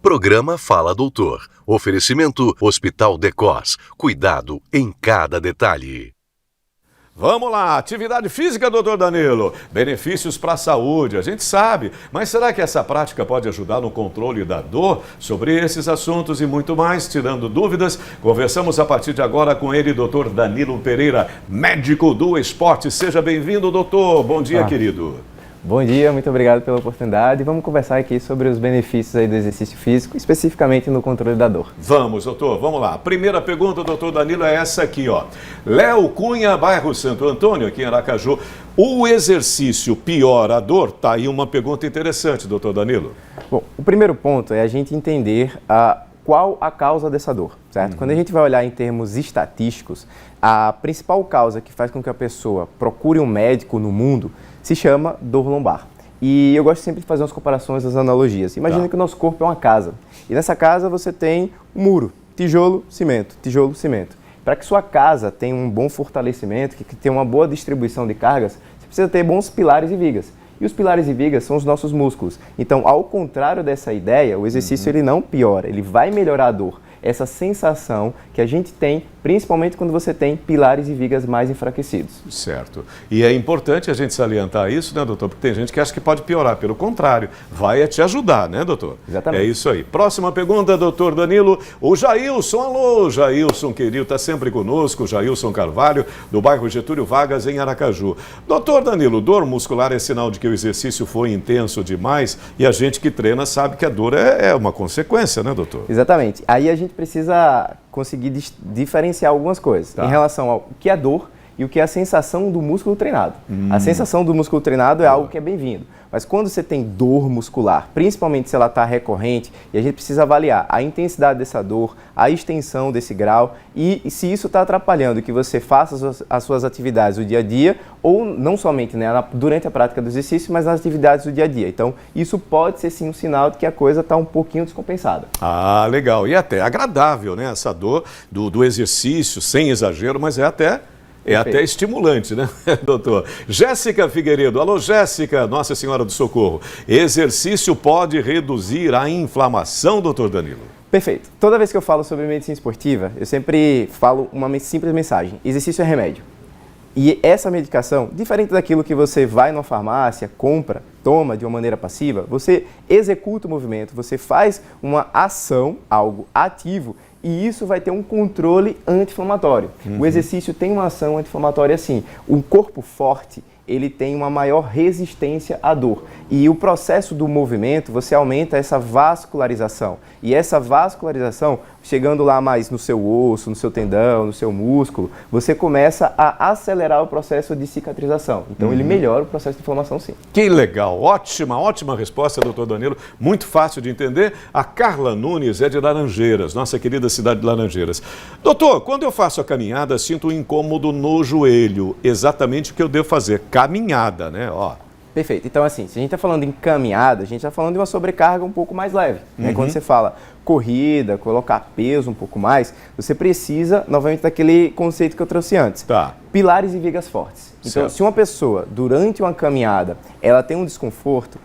Programa Fala Doutor. Oferecimento Hospital Decós. Cuidado em cada detalhe. Vamos lá, atividade física, doutor Danilo. Benefícios para a saúde, a gente sabe. Mas será que essa prática pode ajudar no controle da dor? Sobre esses assuntos e muito mais, tirando dúvidas, conversamos a partir de agora com ele, doutor Danilo Pereira, médico do esporte. Seja bem-vindo, doutor. Bom dia, querido. Bom dia, muito obrigado pela oportunidade. Vamos conversar aqui sobre os benefícios aí do exercício físico, especificamente no controle da dor. Vamos, doutor, vamos lá. A primeira pergunta, doutor Danilo, é essa aqui, ó. Léo Cunha, bairro Santo Antônio, aqui em Aracaju. O exercício piora a dor? Tá aí uma pergunta interessante, doutor Danilo. Bom, o primeiro ponto é a gente entender qual a causa dessa dor, certo? Quando a gente vai olhar em termos estatísticos, a principal causa que faz com que a pessoa procure um médico no mundo se chama dor lombar. E eu gosto sempre de fazer umas comparações, as analogias. Imagina que o nosso corpo é uma casa. E nessa casa você tem um muro, tijolo, cimento, tijolo, cimento. Para que sua casa tenha um bom fortalecimento, que tenha uma boa distribuição de cargas, você precisa ter bons pilares e vigas. E os pilares e vigas são os nossos músculos. Então, ao contrário dessa ideia, o exercício ele não piora, ele vai melhorar a dor. Essa sensação que a gente tem, principalmente quando você tem pilares e vigas mais enfraquecidos. Certo. E é importante a gente salientar isso, né, doutor? Porque tem gente que acha que pode piorar. Pelo contrário, vai te ajudar, né, doutor? Exatamente. É isso aí. Próxima pergunta, doutor Danilo. O Jailson, alô, Jailson, querido, está sempre conosco. Jailson Carvalho, do bairro Getúlio Vargas, em Aracaju. Doutor Danilo, dor muscular é sinal de que o exercício foi intenso demais e a gente que treina sabe que a dor é uma consequência, né, doutor? Exatamente. Aí a gente precisa conseguir diferenciar algumas coisas em relação ao que é dor e o que é a sensação do músculo treinado. A sensação do músculo treinado é algo que é bem-vindo. Mas quando você tem dor muscular, principalmente se ela está recorrente, e a gente precisa avaliar a intensidade dessa dor, a extensão desse grau e se isso está atrapalhando que você faça as suas atividades do dia a dia ou não somente durante a prática do exercício, mas nas atividades do dia a dia. Então, isso pode ser sim um sinal de que a coisa está um pouquinho descompensada. Ah, legal. E até agradável, né? Essa dor do exercício, sem exagero, mas é até estimulante, né, doutor? Jéssica Figueiredo. Alô, Jéssica, Nossa Senhora do Socorro. Exercício pode reduzir a inflamação, doutor Danilo? Perfeito. Toda vez que eu falo sobre medicina esportiva, eu sempre falo uma simples mensagem. Exercício é remédio. E essa medicação, diferente daquilo que você vai numa farmácia, compra, toma de uma maneira passiva, você executa o movimento, você faz uma ação, algo ativo, e isso vai ter um controle anti-inflamatório. O exercício tem uma ação anti-inflamatória sim. Um corpo forte, ele tem uma maior resistência à dor. E o processo do movimento, você aumenta essa vascularização. E essa vascularização, chegando lá mais no seu osso, no seu tendão, no seu músculo, você começa a acelerar o processo de cicatrização. Então, ele melhora o processo de inflamação, sim. Que legal! Ótima resposta, doutor Danilo. Muito fácil de entender. A Carla Nunes é de Laranjeiras, nossa querida cidade de Laranjeiras. Doutor, quando eu faço a caminhada, sinto um incômodo no joelho. Exatamente o que eu devo fazer. Caminhada, né? Ó. Perfeito. Então, assim, se a gente está falando em caminhada, a gente está falando de uma sobrecarga um pouco mais leve. Né? Quando você fala corrida, colocar peso um pouco mais, você precisa, novamente, daquele conceito que eu trouxe antes. Tá. Pilares e vigas fortes. Então, se uma pessoa, durante uma caminhada, ela tem um desconforto,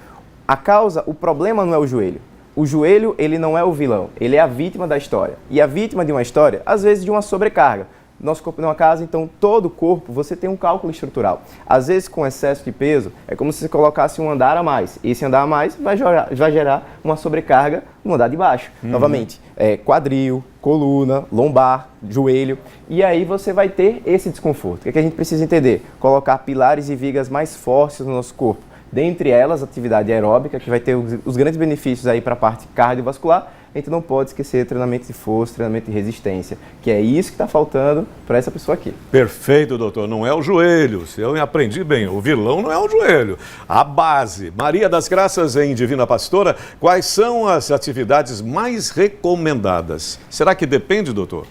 o problema não é o joelho. O joelho, ele não é o vilão, ele é a vítima da história. E a vítima de uma história, às vezes, de uma sobrecarga. Nosso corpo é uma casa, então todo o corpo você tem um cálculo estrutural. Às vezes, com excesso de peso, é como se você colocasse um andar a mais. Esse andar a mais vai gerar uma sobrecarga no andar de baixo. Novamente, quadril, coluna, lombar, joelho. E aí você vai ter esse desconforto. O que a gente precisa entender? Colocar pilares e vigas mais fortes no nosso corpo. Dentre elas, a atividade aeróbica, que vai ter os grandes benefícios aí para a parte cardiovascular. A gente não pode esquecer treinamento de força, treinamento de resistência, que é isso que está faltando para essa pessoa aqui. Perfeito, doutor. Não é o joelho. Se eu aprendi bem, o vilão não é o joelho. A base. Maria das Graças, em Divina Pastora, quais são as atividades mais recomendadas? Será que depende, doutor?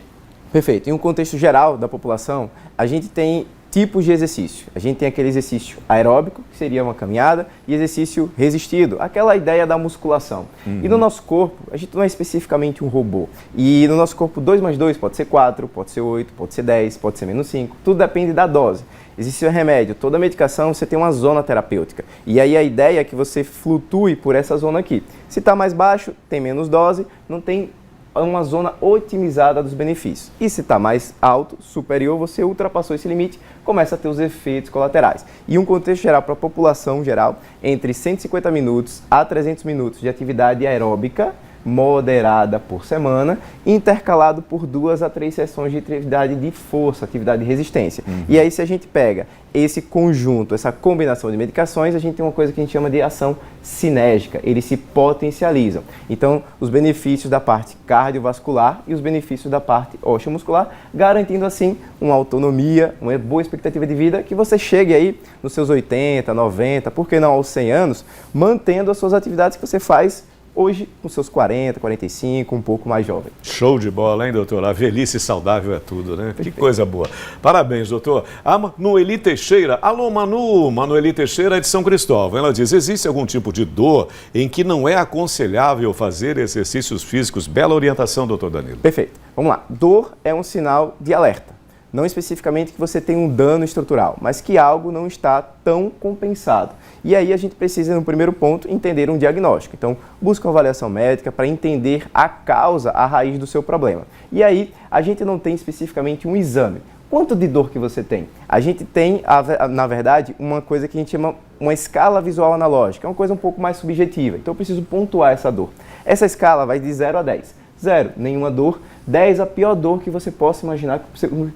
Perfeito. Em um contexto geral da população, a gente tem tipos de exercício. A gente tem aquele exercício aeróbico, que seria uma caminhada, e exercício resistido, aquela ideia da musculação. E no nosso corpo, a gente não é especificamente um robô. E no nosso corpo, 2 mais 2 pode ser 4, pode ser 8, pode ser 10, pode ser menos 5. Tudo depende da dose. Existe um remédio, toda medicação você tem uma zona terapêutica. E aí a ideia é que você flutue por essa zona aqui. Se está mais baixo, tem menos dose, não tem uma zona otimizada dos benefícios. E se está mais alto, superior, você ultrapassou esse limite, começa a ter os efeitos colaterais. E um contexto geral para a população geral, entre 150 minutos a 300 minutos de atividade aeróbica moderada por semana, intercalado por 2 a 3 sessões de atividade de força, atividade de resistência. E aí, se a gente pega esse conjunto, essa combinação de medicações, a gente tem uma coisa que a gente chama de ação sinérgica, eles se potencializam. Então, os benefícios da parte cardiovascular e os benefícios da parte osteomuscular, garantindo assim uma autonomia, uma boa expectativa de vida, que você chegue aí nos seus 80, 90, por que não aos 100 anos, mantendo as suas atividades que você faz hoje, com seus 40, 45, um pouco mais jovem. Show de bola, hein, doutor? A velhice saudável é tudo, né? Perfeito. Que coisa boa. Parabéns, doutor. A Manueli Teixeira, alô Manu, Manueli Teixeira é de São Cristóvão. Ela diz, existe algum tipo de dor em que não é aconselhável fazer exercícios físicos? Bela orientação, doutor Danilo. Perfeito. Vamos lá. Dor é um sinal de alerta. Não especificamente que você tem um dano estrutural, mas que algo não está tão compensado. E aí a gente precisa, no primeiro ponto, entender um diagnóstico. Então, busca uma avaliação médica para entender a causa, a raiz do seu problema. E aí, a gente não tem especificamente um exame. Quanto de dor que você tem? A gente tem, na verdade, uma coisa que a gente chama uma escala visual analógica. É uma coisa um pouco mais subjetiva. Então, eu preciso pontuar essa dor. Essa escala vai de 0 a 10. 0, nenhuma dor. 10, a pior dor que você possa imaginar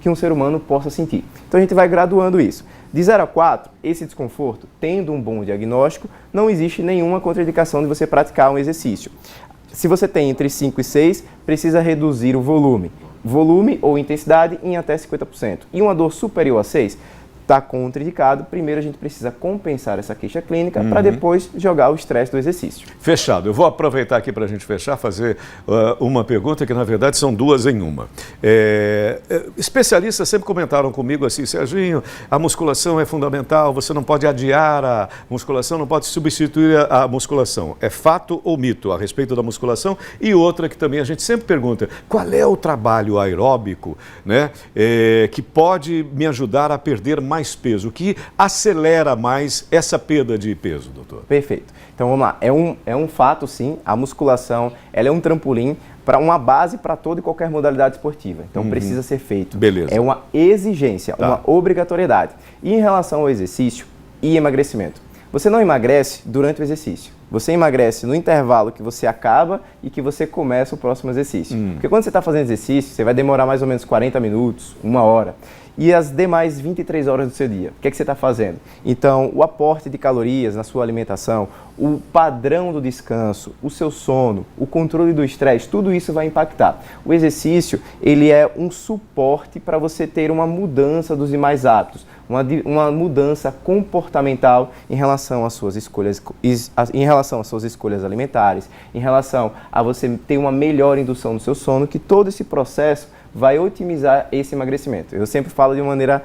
que um ser humano possa sentir. Então a gente vai graduando isso. De 0 a 4, esse desconforto, tendo um bom diagnóstico, não existe nenhuma contraindicação de você praticar um exercício. Se você tem entre 5 e 6, precisa reduzir o volume ou intensidade em até 50%. E uma dor superior a 6, está contraindicado, primeiro a gente precisa compensar essa queixa clínica para depois jogar o estresse do exercício. Fechado. Eu vou aproveitar aqui para a gente fechar, fazer uma pergunta que na verdade são duas em uma. Especialistas sempre comentaram comigo assim, Serginho, a musculação é fundamental, você não pode adiar a musculação, não pode substituir a musculação. É fato ou mito a respeito da musculação? E outra que também a gente sempre pergunta, qual é o trabalho aeróbico, né, que pode me ajudar a perder mais peso, que acelera mais essa perda de peso, doutor? Perfeito. Então vamos lá, é um fato sim, a musculação ela é um trampolim para uma base para toda e qualquer modalidade esportiva. Então precisa ser feito. Beleza. É uma exigência, uma obrigatoriedade. E em relação ao exercício e emagrecimento, você não emagrece durante o exercício. Você emagrece no intervalo que você acaba e que você começa o próximo exercício. Porque quando você está fazendo exercício, você vai demorar mais ou menos 40 minutos, 1 hora. E as demais 23 horas do seu dia, o que é que você está fazendo? Então, o aporte de calorias na sua alimentação, o padrão do descanso, o seu sono, o controle do estresse, tudo isso vai impactar. O exercício, ele é um suporte para você ter uma mudança dos demais hábitos, uma mudança comportamental em relação às suas escolhas, alimentares, em relação a você ter uma melhor indução no seu sono, que todo esse processo vai otimizar esse emagrecimento. Eu sempre falo de uma maneira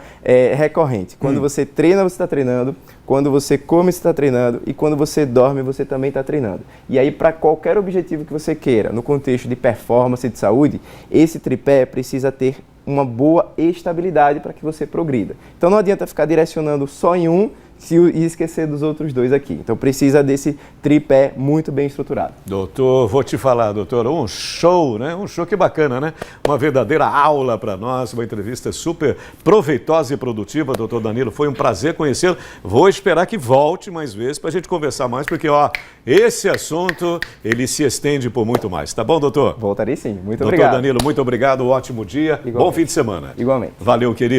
recorrente. Quando você treina, você está treinando. Quando você come, você está treinando. E quando você dorme, você também está treinando. E aí, para qualquer objetivo que você queira, no contexto de performance e de saúde, esse tripé precisa ter uma boa estabilidade para que você progrida. Então, não adianta ficar direcionando só em um e esquecer dos outros dois aqui. Então precisa desse tripé muito bem estruturado. Doutor, vou te falar, doutor, um show, né? Um show que bacana, né? Uma verdadeira aula para nós, uma entrevista super proveitosa e produtiva, doutor Danilo. Foi um prazer conhecê-lo. Vou esperar que volte mais vezes para a gente conversar mais, porque, ó, esse assunto, ele se estende por muito mais. Tá bom, doutor? Voltarei sim. Muito doutor obrigado. Doutor Danilo, muito obrigado. Um ótimo dia. Igualmente. Bom fim de semana. Igualmente. Valeu, querido.